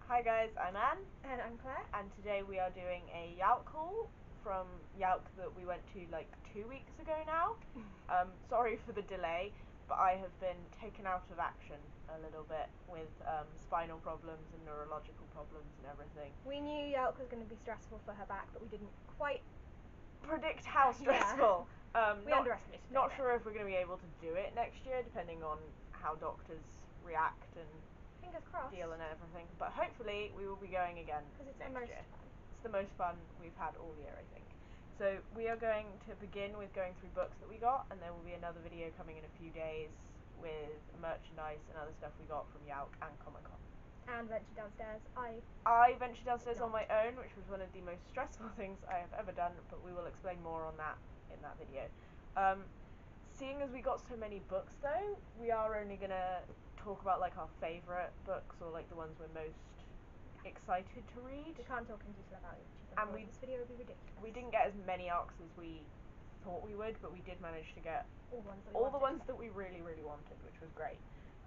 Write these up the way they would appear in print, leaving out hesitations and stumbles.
Hi guys, I'm Anne. And I'm Claire. And today we are doing a YALC haul from YALC that we went to like 2 weeks ago now. Sorry for the delay, but I have been taken out of action a little bit with spinal problems and neurological problems and everything. We knew YALC was going to be stressful for her back, but we didn't quite predict how stressful. We underestimated it. Not sure if we're going to be able to do it next year, depending on how doctors react and fingers crossed deal and everything. But hopefully we will be going again next year. It's the most fun we've had all year, I think. So we are going to begin with going through books that we got, and there will be another video coming in a few days with merchandise and other stuff we got from YALC and Comic Con. And ventured downstairs. I ventured downstairs on my own, which was one of the most stressful things I have ever done, but we will explain more on that in that video. Seeing as we got so many books though, we are only going to talk about like our favourite books or like the ones we're most excited to read. We can't talk in detail about each of them, this video would be ridiculous. We didn't get as many arcs as we thought we would, but we did manage to get all the ones that we really, really wanted, which was great.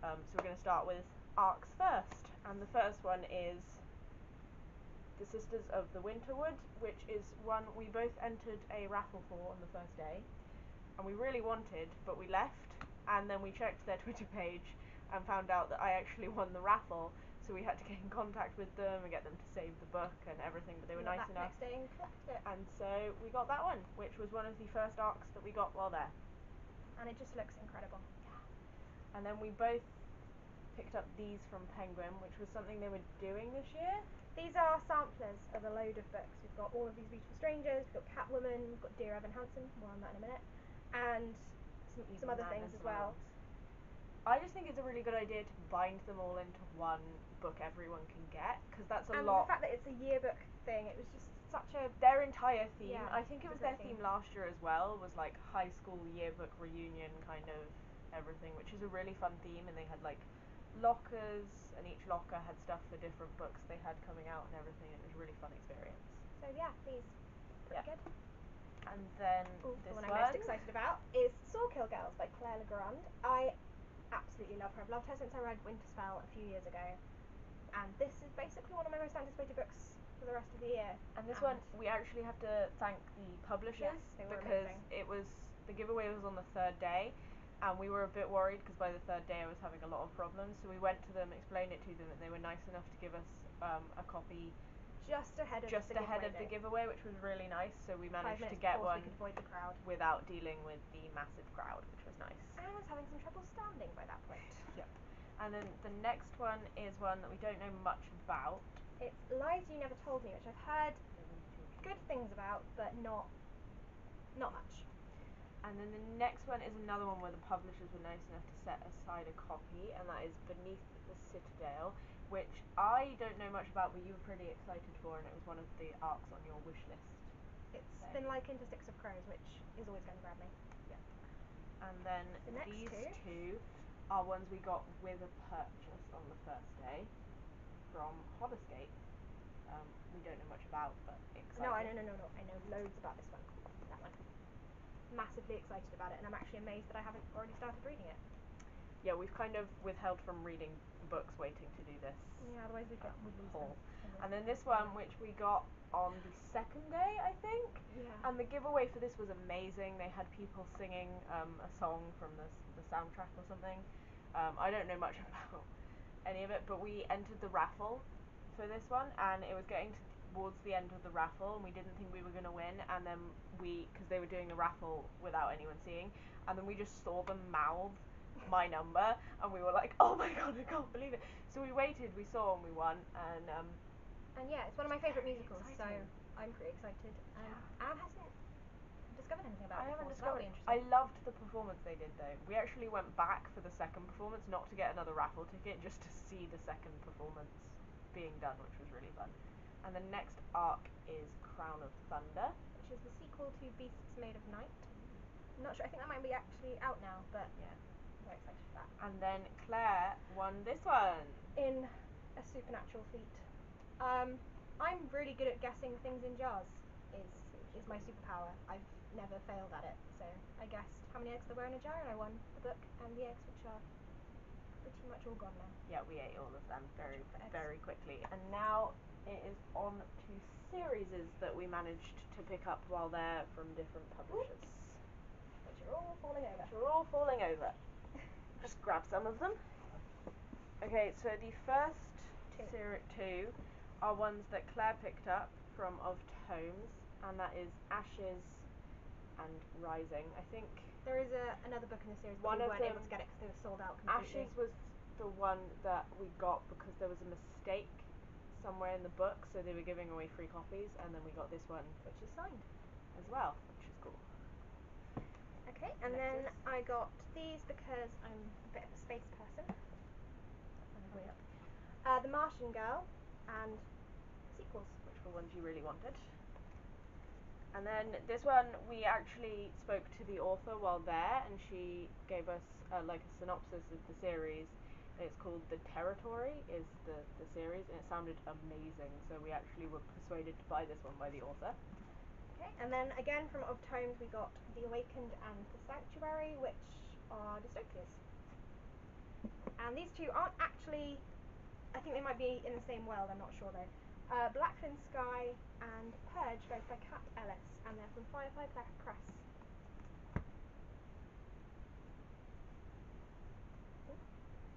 So we're going to start with arcs first, and the first one is The Sisters of the Winterwood, which is one we both entered a raffle for on the first day, and we really wanted, but we left, and then we checked their Twitter page and found out that I actually won the raffle, so we had to get in contact with them and get them to save the book and everything, but they were nice enough. Next day and collected it. And so we got that one, which was one of the first arcs that we got while there. And it just looks incredible. Yeah. And then we both picked up these from Penguin, which was something they were doing this year. These are samplers of a load of books. We've got All of These Beautiful Strangers, we've got Catwoman, we've got Dear Evan Hansen, more on that in a minute, and some other things as well. I just think it's a really good idea to bind them all into one book everyone can get, because that's a lot. And the fact that it's a yearbook thing, it was just such a... Their entire theme, yeah, I think it was their theme last year as well, was like high school yearbook reunion kind of everything, which is a really fun theme, and they had like lockers, and each locker had stuff for different books they had coming out and everything. It was a really fun experience. So yeah, these pretty good. And then the one I'm most excited about is Sawkill Girls by Claire Legrand. I absolutely love her. I've loved her since I read Winterspell a few years ago, and this is basically one of my most anticipated books for the rest of the year. And this one, we actually have to thank the publishers, because it was, the giveaway was on the third day, and we were a bit worried because by the third day I was having a lot of problems, so we went to them, explained it to them, and they were nice enough to give us a copy just ahead of the giveaway, which was really nice. So we managed to get one without dealing with the massive crowd, which was nice. And I was having some trouble standing by that point. Yep. And then the next one is one that we don't know much about. It's Lies You Never Told Me, which I've heard good things about, but not much. And then the next one is another one where the publishers were nice enough to set aside a copy, and that is Beneath the Citadel, which I don't know much about, but you were pretty excited for, and it was one of the arcs on your wish list. It's been likened to Six of Crows, which is always going to grab me. Yeah. And then these two are ones we got with a purchase on the first day from Hoddescape. We don't know much about, but excited. No, I know loads about this one. That one. Massively excited about it, and I'm actually amazed that I haven't already started reading it. Yeah, we've kind of withheld from reading books waiting to do this. Yeah, otherwise we'd lose them. And then this one, which we got on the second day, I think. Yeah. And the giveaway for this was amazing. They had people singing a song from the soundtrack or something. I don't know much about any of it, but we entered the raffle for this one, and it was getting towards the end of the raffle, and we didn't think we were going to win, and then because they were doing the raffle without anyone seeing, and then we just saw them mouth my number, and we were like, oh my god, I can't believe it. So we waited, we saw, and we won, and yeah, it's one of my favourite musicals, so I'm pretty excited. Anne hasn't discovered anything about it before, so that'll be interesting. I loved the performance they did though. We actually went back for the second performance, not to get another raffle ticket, just to see the second performance being done, which was really fun. And the next arc is Crown of Thunder, which is the sequel to Beasts Made of Night. I'm not sure, I think that might be actually out now, but yeah, I'm very excited for that. And then Claire won this one. In a supernatural feat. I'm really good at guessing things in jars, is my superpower. I've never failed at it, so I guessed how many eggs there were in a jar, and I won the book and the eggs, which are pretty much all gone now. Yeah, we ate all of them very, Chocolate eggs. very quickly. And now it is on to series that we managed to pick up while there from different publishers. Which are all falling over. Which are all falling over. Just grab some of them. Okay, so the first two are ones that Claire picked up from Of Tomes, and that is Ashes and Rising. I think there is another book in the series, but we weren't able to get it because they were sold out completely. Ashes was the one that we got because there was a mistake somewhere in the book, so they were giving away free copies, and then we got this one, which is signed as well, which is cool. Okay, and then I got these because I'm a bit of a space person. The Martian Girl and sequels, which were ones you really wanted. And then this one, we actually spoke to the author while there, and she gave us like a synopsis of the series. It's called The Territory, is the series, and it sounded amazing, so we actually were persuaded to buy this one by the author. Okay, and then again from Of Tomes we got The Awakened and The Sanctuary, which are dystopias. And these two aren't actually, I think they might be in the same world, I'm not sure though. Blackfin Sky and Purge, both by Kat Ellis, and they're from Firefly Press.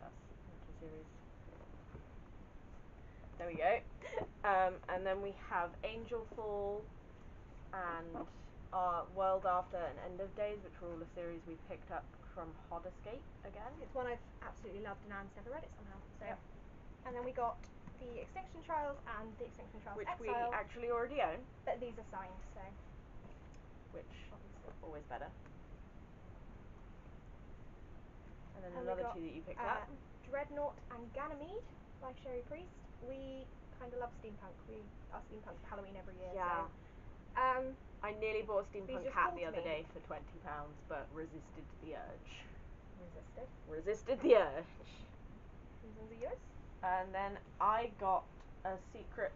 That's a series. There we go. And then we have Angel Fall and World After and End of Days, which were all a series we picked up from Hod Escape again. It's one I've absolutely loved, and Anne's never read it somehow. So. Yep. And then we got The Extinction Trials and The Extinction Trials which Exile. We actually already own. But these are signed, so. Which is always better. And then another two that you picked up. Dreadnought and Ganymede by Sherry Priest. We kind of love steampunk. We are steampunk for Halloween every year. Yeah. So, I nearly bought a steampunk hat the other day for £20, but resisted the urge. Resisted the urge. These ones are yours. And then I got a Secret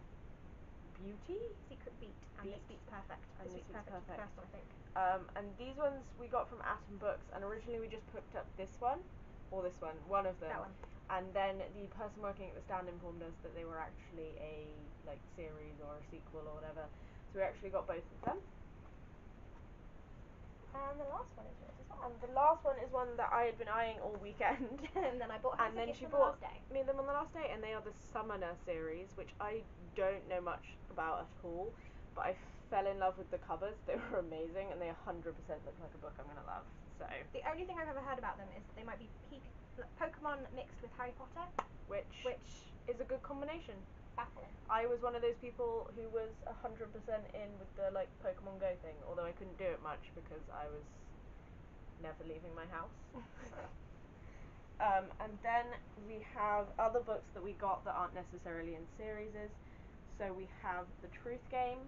Beauty? Secret Beat. And This Beat's Perfect. And This Beat's Perfect. The first one, I think. And these ones we got from Atom Books, and originally we just picked up this one, or this one of them. That one. And then the person working at the stand informed us that they were actually a series or a sequel or whatever. So we actually got both of them. And the last one is yours as well. And the last one is one that I had been eyeing all weekend. And then I bought her and then she bought me them on the last day, and they are the Summoner series, which I don't know much about at all, but I fell in love with the covers. They were amazing, and they 100% look like a book I'm going to love. So the only thing I've ever heard about them is that they might be Pokemon mixed with Harry Potter, which is a good combination. Baffling. I was one of those people who was 100% in with the Pokemon Go thing, although I couldn't do it much because I was never leaving my house. And then we have other books that we got that aren't necessarily in series. So we have The Truth Game,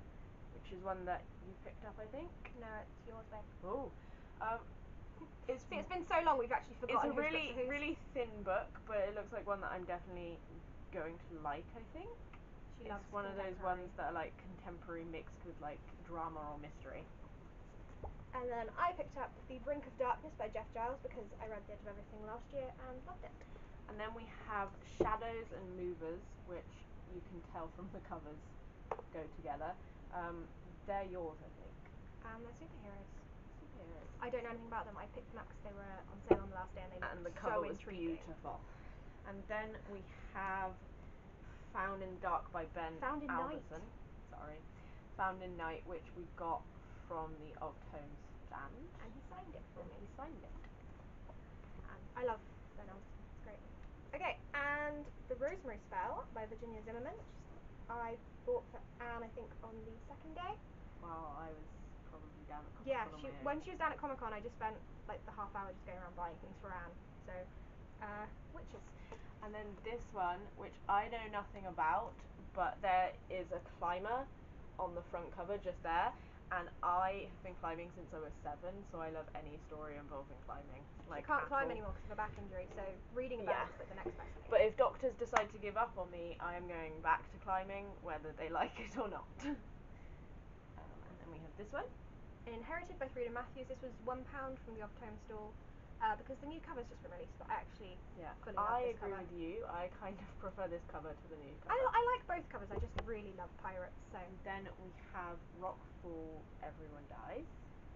which is one that you picked up, I think. No, it's yours, babe. Oh. It's been so long we've actually forgotten. It's a really thin book, but it looks like one that I'm definitely going to like, I think. It's one of those ones that are contemporary mixed with drama or mystery. And then I picked up The Brink of Darkness by Jeff Giles because I read The Edge of Everything last year and loved it. And then we have Shadows and Movers, which you can tell from the covers go together. They're yours, I think. They're superheroes. I don't know anything about them. I picked them up because they were on sale on the last day and they looked the cover so was intriguing. Beautiful. And then we have Found in Dark by Ben Alderson. Found in Night, which we got from the Of Tomes stand. And he signed it for me. He signed it. I love Ben Alderson. It's great. Okay, and The Rosemary Spell by Virginia Zimmerman, which I bought for Anne, I think, on the second day. Wow, I was probably down at Comic-Con on my own. When she was down at Comic-Con, I just spent the half hour just going around buying things for Anne. So, witches. And then this one, which I know nothing about, but there is a climber on the front cover just there, and I have been climbing since I was 7, so I love any story involving climbing. She can't climb anymore because of a back injury, so reading about it's the next best thing. But if doctors decide to give up on me, I am going back to climbing, whether they like it or not. And then we have this one. Inherited by Frida Matthews. This was £1 from the Of Tomes store. because the new cover's just been released, but I actually Yeah, fully love I this agree cover. with you. I kind of prefer this cover to the new cover. I like both covers, I just really love Pirates, so. And then we have Rockfall, Everyone Dies.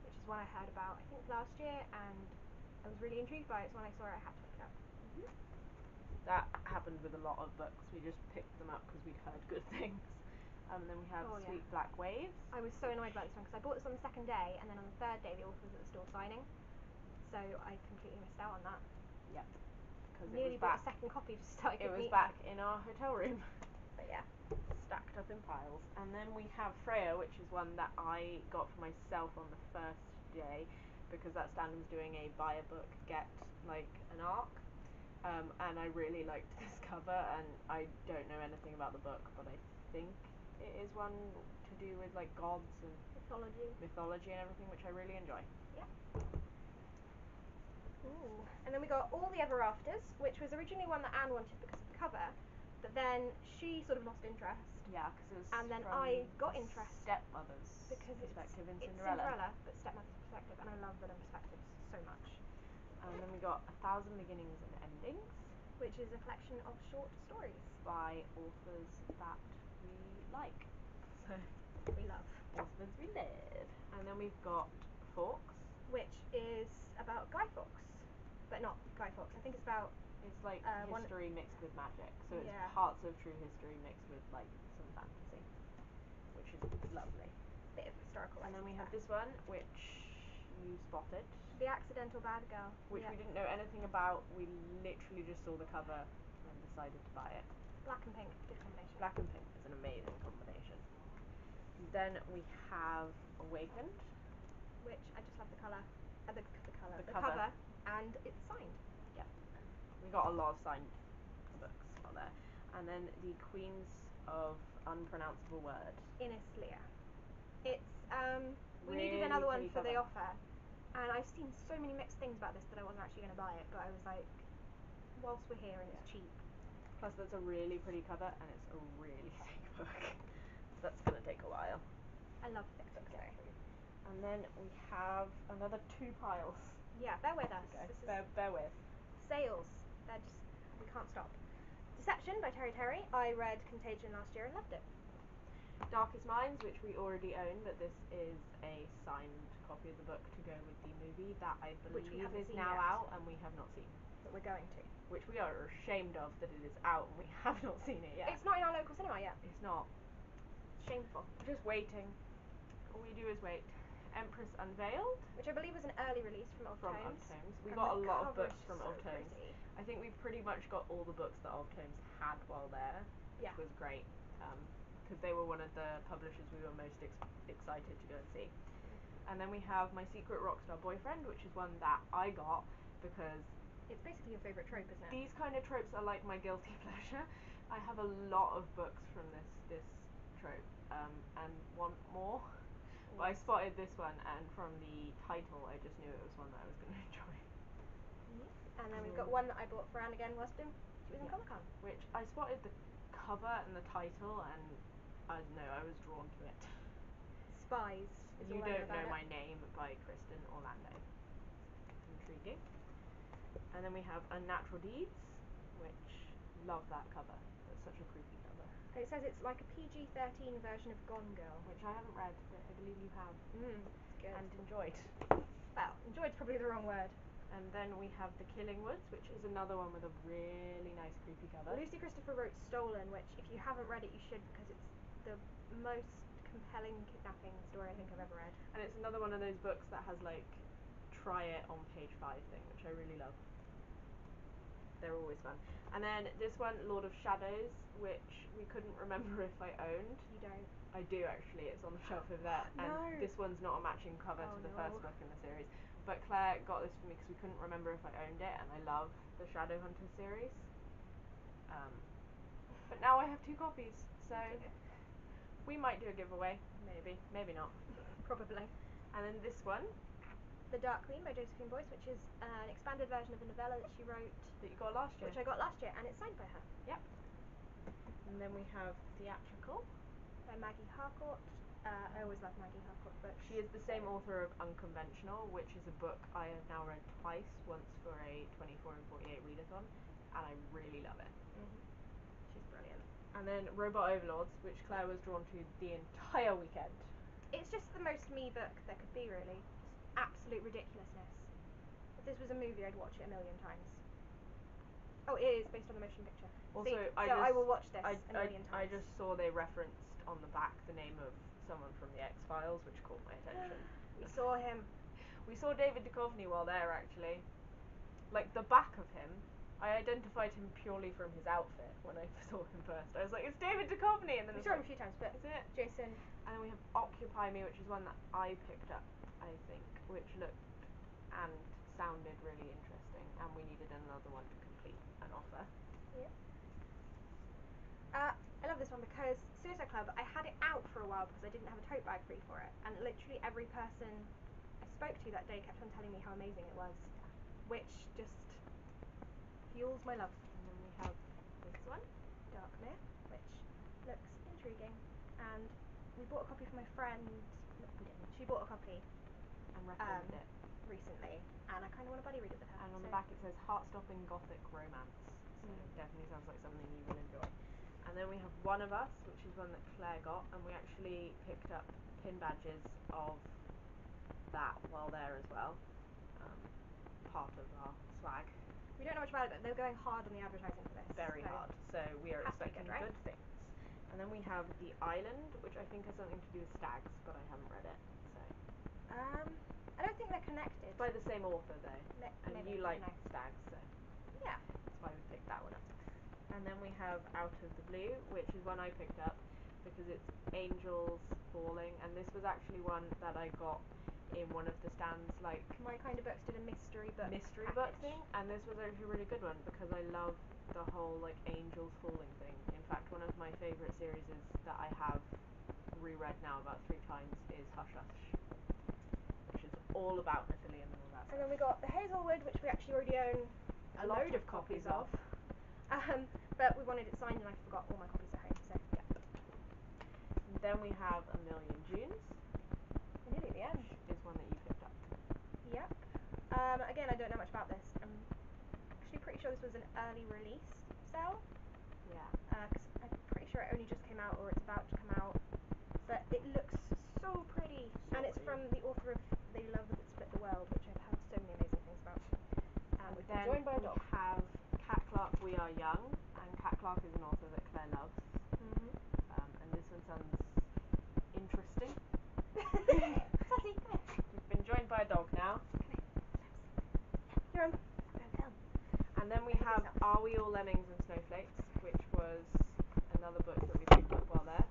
Which is one I heard about, I think, last year, and I was really intrigued by it, so when I saw it, I had to pick it up. That happened with a lot of books. We just picked them up because we'd heard good things. And then we have Oh, yeah. Sweet Black Waves. I was so annoyed about this one, because I bought this on the second day, and then on the third day, the author was at the store signing, so I completely missed out on that. Yep. Because Nearly bought a second copy just so I could It was meet back her. in our hotel room. But yeah. Stacked up in piles. And then we have Freya, which is one that I got for myself on the first day, because that stand was doing a buy a book, get like an arc. And I really liked this cover, and I don't know anything about the book, but I think it is one to do with like gods and mythology and everything, which I really enjoy. Yeah. Ooh. And then we got All the Ever Afters, which was originally one that Anne wanted because of the cover, but then she sort of lost interest. Yeah, because it was And then from I got interest stepmother's because perspective in it's Cinderella. but stepmother's perspective, and I love villain perspectives so much. And then we got 1,000 Beginnings and Endings, which is a collection of short stories by authors that we like. So we love. Authors we love. And then we've got Fawkes, which is about Guy Fawkes, but not Guy Fawkes. I think it's about. It's like history mixed with magic, so it's parts of true history mixed with like some fantasy, which is lovely. Bit of historical. And then we have this one, which you spotted. The Accidental Bad Girl. Which we didn't know anything about. We literally just saw the cover and decided to buy it. Black and pink, good combination. Black and pink is an amazing combination. Then we have Awakened, which I just love the colour, the cover, and it's signed. Yeah, we got a lot of signed books on there. And then the Queens of Unpronounceable Word. Inislia. It's we really needed another one for cover. the offer, and I've seen so many mixed things about this that I wasn't actually going to buy it, but I was like, whilst we're here and it's cheap. Plus that's a really pretty cover and it's a really thick book. That's going to take a while. I love thick books though. And then we have another 2 piles. Yeah, bear with us. Okay. Bear with. Sales. We can't stop. Deception by Terry Terry. I read Contagion last year and loved it. Darkest Minds, which we already own, but this is a signed copy of the book to go with the movie that I believe is now out and we have not seen. But we're going to. Which we are ashamed of that it is out and we have not seen it yet. It's not in our local cinema yet. It's not. Shameful. We're just waiting. All we do is wait. Empress Unveiled, which I believe was an early release from Old Tomes. We got a lot of books from Old Tomes. I think we've pretty much got all the books that Old Tomes had while there, which was great, because they were one of the publishers we were most excited to go and see. And then we have My Secret Rockstar Boyfriend, which is one that I got because it's basically your favourite trope, isn't it? These kind of tropes are like my guilty pleasure. I have a lot of books from this trope and want more. But I spotted this one, and from the title, I just knew it was one that I was going to enjoy. And then we've got one that I bought for Anne again whilst she was in Comic Con. Which I spotted the cover and the title, and I don't know, I was drawn to it. Spies. You Don't Know My Name by Kristen Orlando. Intriguing. And then we have Unnatural Deeds, which love that cover. It's such a creepy cover. It says it's like a PG-13 version of Gone Girl. Which I haven't read, but I believe you have. Good. And enjoyed. Well, enjoyed's probably the wrong word. And then we have The Killing Woods, which is another one with a really nice creepy cover. Lucy Christopher wrote Stolen, which if you haven't read it you should, because it's the most compelling kidnapping story I think I've ever read. And it's another one of those books that has like try it on page 5 thing, which I really love. They're always fun. And then this one, Lord of Shadows, which we couldn't remember if I owned. You don't? I do actually, it's on the shelf over there. No. And this one's not a matching cover to the first book in the series. But Claire got this for me because we couldn't remember if I owned it, and I love the Shadowhunter series. But now I have 2 copies, so we might do a giveaway. Maybe not. Probably. And then this one, The Dark Queen by Josephine Boyce, which is an expanded version of a novella that she wrote. That you got last year. Which I got last year, and it's signed by her. Yep. And then we have Theatrical by Maggie Harcourt. I always love Maggie Hufford books. She is the same author of Unconventional, which is a book I have now read twice, once for a 24 and 48 readathon, and I really love it. She's brilliant. And then Robot Overlords, which Claire was drawn to the entire weekend. It's just the most me book there could be, really. Just absolute ridiculousness. If this was a movie, I'd watch it a million times. Oh, it is based on the motion picture. Also, See, I will watch this a million times. I just saw they referenced on the back the name of someone from the X-Files, which caught my attention. We saw him. We saw David Duchovny while there, actually. Like, the back of him, I identified him purely from his outfit when I saw him first. I was like, it's David Duchovny! And then We saw him a few times, but is it? Jason. And then we have Occupy Me, which is one that I picked up, I think, which looked and sounded really interesting, and we needed another one to complete an offer. Yeah. I love this one because Suicide Club, I had it out for a while because I didn't have a tote bag free for it, and literally every person I spoke to that day kept on telling me how amazing it was, which just fuels my love. And then we have this one, Darkmere, which looks intriguing, and we bought a copy for my friend. No, we didn't. She bought a copy and recommended it recently, and I kind of want to buddy read it with her. And on the back it says heart-stopping gothic romance, so it definitely sounds like something you will enjoy. And then we have One of Us, which is one that Claire got, and we actually picked up pin badges of that while there as well, part of our swag. We don't know much about it, but they're going hard on the advertising for this. Very hard, so we are has to be expecting good, right? good things. And then we have The Island, which I think has something to do with stags, but I haven't read it, so. I don't think they're connected. It's by the same author though, and maybe, you like I don't know. stags, so Yeah. that's why we picked that one up. And then we have Out of the Blue, which is one I picked up because it's angels falling, and this was actually one that I got in one of the stands, like My Kind of Books did a mystery book book thing, and this was actually a really good one because I love the whole like angels falling thing. In fact, one of my favourite series that I have reread now about 3 times is Hush Hush, which is all about Natalie and all that And stuff. then we got The Hazelwood, which we actually already own a lot load of of copies copies of. But we wanted it signed, and I forgot all my copies at home, so yeah. And then we have A Million Junes. We're nearly at the end. Is one that you picked up. Yep. Again, I don't know much about this. I'm actually pretty sure this was an early release sale. Yeah. Because I'm pretty sure it only just came out, or it's about to come out. But it looks so pretty. And it's from the author of They Love That Split the World, which I've heard so many amazing things about. We've been joined by a dog. We have Cat Clark, We Are Young, and Cat Clark is an author that Claire loves. And this one sounds interesting. Sassy, come here. We've been joined by a dog now. You're on. And then we have Are We All Lemmings and Snowflakes, which was another book that we picked up while there.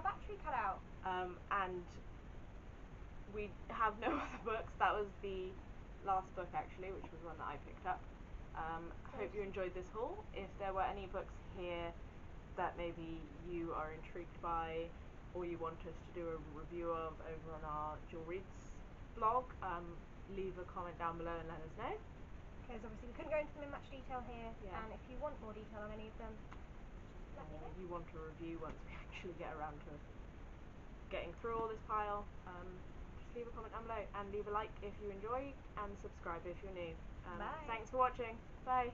battery cut out. And we have no other books. That was the last book actually, which was one that I picked up. Hope you enjoyed this haul. If there were any books here that maybe you are intrigued by or you want us to do a review of over on our Jewel Reads blog, leave a comment down below and let us know. Because obviously we couldn't go into them in much detail here, Yeah. and if you want more detail on any of them, let me know. You want a review once we actually get around to getting through all this pile, just leave a comment down below and leave a like if you enjoy and subscribe if you're new. Bye. Thanks for watching. Bye.